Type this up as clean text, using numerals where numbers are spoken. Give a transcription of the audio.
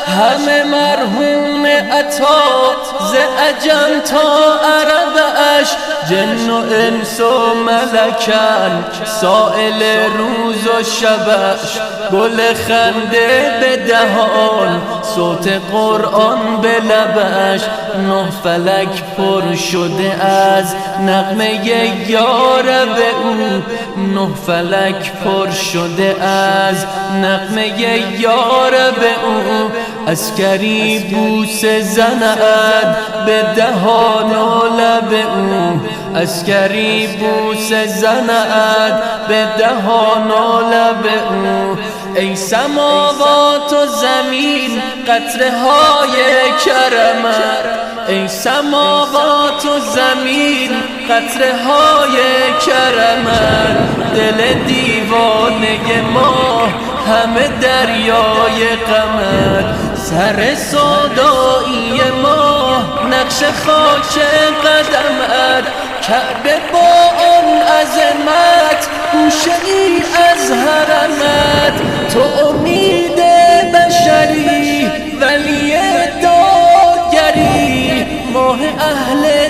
همه مرهون عطا ز عجم تا عربش، جن و انس و ملکن سائل روز و شبش. گل خنده به دهان، صوت قرآن به لبش، نه فلک پر شده از نغمه یارب او، نه فلک پر شده از نغمه یارب او. عسکری بوسه زند به دهان و لب او، عسکری بوسه زند به دهان و لب او. ای سماوات و زمین قطره های کرمت، ای سماوات و زمین قطره های کرمت. دل دیوانه ما همه دریای غمت، سر سودایی ما نقش خاک قدمت. کعبه با آن عظمت گوشه ای از حرمت.